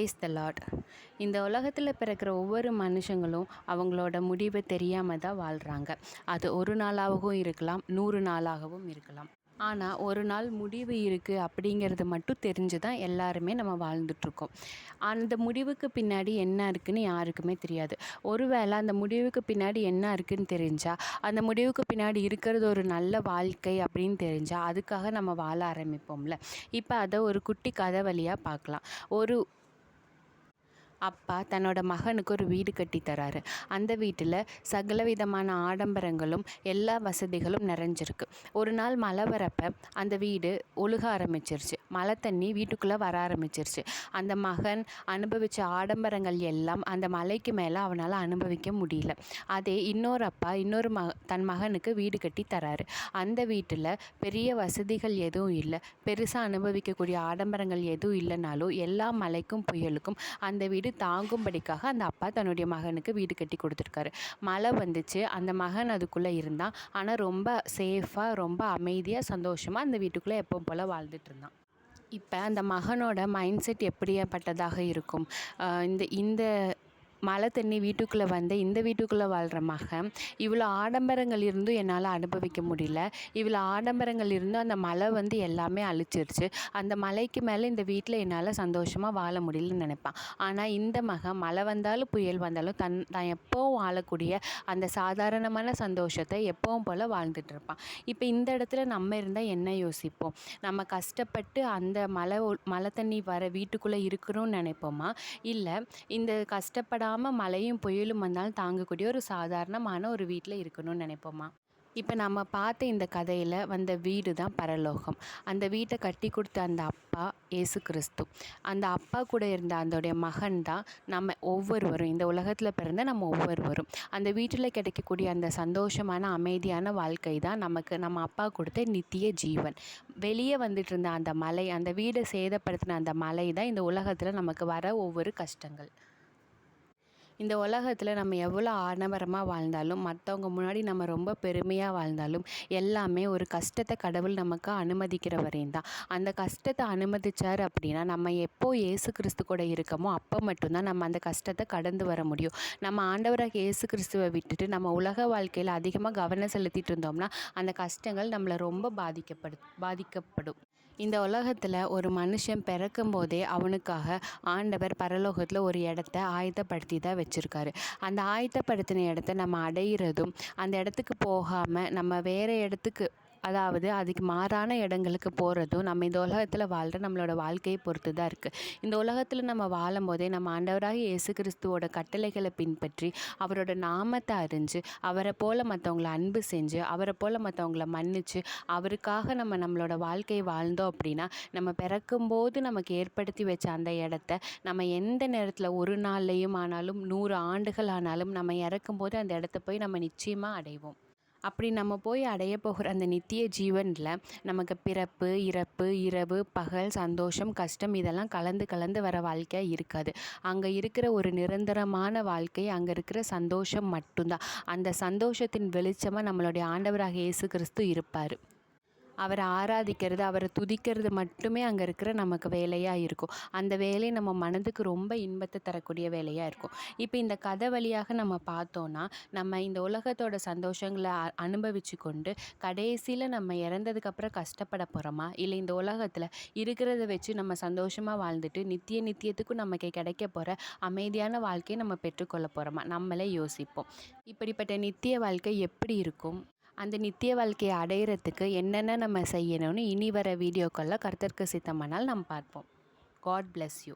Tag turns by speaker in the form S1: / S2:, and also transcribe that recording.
S1: Praise the Lord. இந்த உலகத்தில் பிறக்கிற ஒவ்வொரு மனுஷங்களும் அவங்களோட முடிவை தெரியாமல் தான் வாழ்கிறாங்க. அது ஒரு நாளாகவும் இருக்கலாம், 100 நாளாகவும் இருக்கலாம். ஆனால் ஒரு நாள் முடிவு இருக்குது அப்படிங்கிறது மட்டும் தெரிஞ்சு தான் எல்லாருமே நம்ம வாழ்ந்துட்டுருக்கோம். அந்த முடிவுக்கு பின்னாடி என்ன இருக்குதுன்னு யாருக்குமே தெரியாது. ஒருவேளை அந்த முடிவுக்கு பின்னாடி என்ன இருக்குதுன்னு தெரிஞ்சால், அந்த முடிவுக்கு பின்னாடி இருக்கிறது ஒரு நல்ல வாழ்க்கை அப்படின்னு தெரிஞ்சால் அதுக்காக நம்ம வாழ ஆரம்பிப்போம்ல. இப்போ அதை ஒரு குட்டி கதை வழியாக பார்க்கலாம். ஒரு அப்பா தன்னோட மகனுக்கு ஒரு வீடு கட்டி தராரு. அந்த வீட்டில் சகலவிதமான ஆடம்பரங்களும் எல்லா வசதிகளும் நிறைஞ்சிருக்கு. ஒரு நாள் மழை வரப்ப அந்த வீடு ஒழுக ஆரம்பிச்சிருச்சு. மழை தண்ணி வீட்டுக்குள்ளே வர ஆரம்பிச்சிருச்சு. அந்த மகன் அனுபவித்த ஆடம்பரங்கள் எல்லாம் அந்த மலைக்கு மேலே அவனால் அனுபவிக்க முடியல. அதே இன்னொரு அப்பா தன் மகனுக்கு வீடு கட்டி தராரு. அந்த வீட்டில் பெரிய வசதிகள் எதுவும் இல்லை, பெருசாக அனுபவிக்கக்கூடிய ஆடம்பரங்கள் எதுவும் இல்லைனாலும் எல்லா மழைக்கும் புயலுக்கும் அந்த வீடு தாங்கும்படிக்காக அந்த அப்பா தன்னுடைய மகனுக்கு வீடு கட்டி கொடுத்துருக்காரு. மழை வந்துச்சு, அந்த மகன் அதுக்குள்ளே இருந்தான். ஆனால் ரொம்ப சேஃபாக, ரொம்ப அமைதியாக, சந்தோஷமாக அந்த வீட்டுக்குள்ளே எப்பவும் போல் வாழ்ந்துட்டு இருந்தான். இப்போ அந்த மகனோட மைண்ட் செட் எப்படியாப்பட்டதாக இருக்கும்? இந்த மழை தண்ணி வீட்டுக்குள்ளே வந்து இந்த வீட்டுக்குள்ளே வாழ்கிற மகன் இவ்வளோ ஆடம்பரங்கள் இருந்தும் என்னால் அனுபவிக்க முடியல, இவ்வளோ ஆடம்பரங்கள் இருந்தும் அந்த மழை வந்து எல்லாமே அழிச்சிருச்சு, அந்த மலைக்கு மேலே இந்த வீட்டில் என்னால் சந்தோஷமாக வாழ முடியலன்னு நினைப்பான். ஆனால் இந்த மகன் மழை வந்தாலும் புயல் வந்தாலும் தான் எப்போவும் வாழக்கூடிய அந்த சாதாரணமான சந்தோஷத்தை எப்பவும் போல் வாழ்ந்துட்டு இருப்பான். இப்போ இந்த இடத்துல நம்ம இருந்தால் என்ன யோசிப்போம்? நம்ம கஷ்டப்பட்டு அந்த மழை தண்ணி வர வீட்டுக்குள்ளே இருக்கணும்னு நினைப்போமா? இல்லை இந்த கஷ்டப்படாமல் மழையும் புயலும் வந்தாலும் தாங்கக்கூடிய ஒரு சாதாரணமான ஒரு வீட்டில் இருக்கணும்னு நினைப்போமா? இப்போ நம்ம பார்த்த இந்த கதையில் வந்த வீடு தான் பரலோகம். அந்த வீட்டை கட்டி கொடுத்த அந்த அப்பா இயேசு கிறிஸ்து. அந்த அப்பா கூட இருந்த அதோடைய மகன் தான் நம்ம ஒவ்வொருவரும், இந்த உலகத்தில் பிறந்த நம்ம ஒவ்வொருவரும். அந்த வீட்டில் கிடைக்கக்கூடிய அந்த சந்தோஷமான அமைதியான வாழ்க்கை தான் நமக்கு நம்ம அப்பா கொடுத்த நித்திய ஜீவன். வெளியே வந்துட்டு இருந்த அந்த மலை, அந்த வீடை சேதப்படுத்தின அந்த மலை தான் இந்த உலகத்தில் நமக்கு வர ஒவ்வொரு கஷ்டங்கள். இந்த உலகத்தில் நம்ம எவ்வளோ ஆடம்பரமாக வாழ்ந்தாலும், மற்றவங்க முன்னாடி நம்ம ரொம்ப பெருமையாக வாழ்ந்தாலும், எல்லாமே ஒரு கஷ்டத்தை கடவுள் நமக்கு அனுமதிக்கிற வரையும் தான். அந்த கஷ்டத்தை அனுமதிச்சார் அப்படின்னா, நம்ம எப்போ இயேசு கிறிஸ்து கூட இருக்கமோ அப்போ மட்டும்தான் நம்ம அந்த கஷ்டத்தை கடந்து வர முடியும். நம்ம ஆண்டவராக இயேசு கிறிஸ்துவை விட்டுட்டு நம்ம உலக வாழ்க்கையில் அதிகமாக கவனம் செலுத்திட்டு இருந்தோம்னா அந்த கஷ்டங்கள் நம்மளை ரொம்ப பாதிக்கப்படும். இந்த உலகத்தில் ஒரு மனுஷன் பிறக்கும் போதே அவனுக்காக ஆண்டவர் பரலோகத்தில் ஒரு இடத்த ஆயத்தப்படுத்தி தான் வச்சுருக்காரு. அந்த ஆயத்தப்படுத்தின இடத்த நம்ம அடையிறதும், அந்த இடத்துக்கு போகாமல் நம்ம வேறு இடத்துக்கு, அதாவது அதுக்கு மாறான இடங்களுக்கு போகிறதும் நம்ம இந்த உலகத்தில் வாழ்கிற நம்மளோட வாழ்க்கையை பொறுத்து தான் இருக்குது. இந்த உலகத்தில் நம்ம வாழும் போதே நம்ம ஆண்டவராக இயேசு கிறிஸ்துவோட கட்டளைகளை பின்பற்றி அவரோட நாமத்தை அறிஞ்சு அவரை போல் மற்றவங்கள அன்பு செஞ்சு அவரை போல் மற்றவங்கள மன்னித்து அவருக்காக நம்மளோட வாழ்க்கையை வாழ்ந்தோம் அப்படின்னா, நம்ம பிறக்கும்போது நமக்கு ஏற்படுத்தி வச்ச அந்த இடத்த நம்ம எந்த நேரத்தில், ஒரு நாள்லையும் ஆனாலும் 100 ஆண்டுகள் ஆனாலும், நம்ம இறக்கும்போது அந்த இடத்த போய் நம்ம நிச்சயமாக அடைவோம். அப்படி நம்ம போய் அடைய போகிற அந்த நித்திய ஜீவனில் நமக்கு பிறப்பு, இறப்பு, இரவு, பகல், சந்தோஷம், கஷ்டம் இதெல்லாம் கலந்து வர வாழ்க்கையாக இருக்காது. அங்கே இருக்கிற ஒரு நிரந்தரமான வாழ்க்கை, அங்கே இருக்கிற சந்தோஷம் மட்டும்தான். அந்த சந்தோஷத்தின் வெளிச்சமாக நம்மளுடைய ஆண்டவராக இயேசு கிறிஸ்து இருப்பார். அவரை ஆராதிக்கிறது, அவரை துதிக்கிறது மட்டுமே அங்கே இருக்கிற நமக்கு வேலையாக இருக்கும். அந்த வேலை நம்ம மனதுக்கு ரொம்ப இன்பத்தை தரக்கூடிய வேலையாக இருக்கும். இப்போ இந்த கதை வழியாக நம்ம பார்த்தோன்னா, நம்ம இந்த உலகத்தோட சந்தோஷங்களை அனுபவித்து கொண்டு கடைசியில் நம்ம இறந்ததுக்கப்புறம் கஷ்டப்பட போகிறோமா? இல்லை இந்த உலகத்தில் இருக்கிறத வச்சு நம்ம சந்தோஷமாக வாழ்ந்துட்டு நித்தியத்துக்கும் நமக்கு கிடைக்க போகிற அமைதியான வாழ்க்கையை நம்ம பெற்றுக்கொள்ள போகிறோமா? நம்மளே யோசிப்போம். இப்படிப்பட்ட நித்திய வாழ்க்கை எப்படி இருக்கும்? அந்த நித்திய வாழ்க்கையை அடையிறதுக்கு என்னென்ன நம்ம செய்யணும்னு இனி வர வீடியோக்களில் கர்த்தருக்கு சித்தமானால் நம்ம பார்ப்போம். God bless you.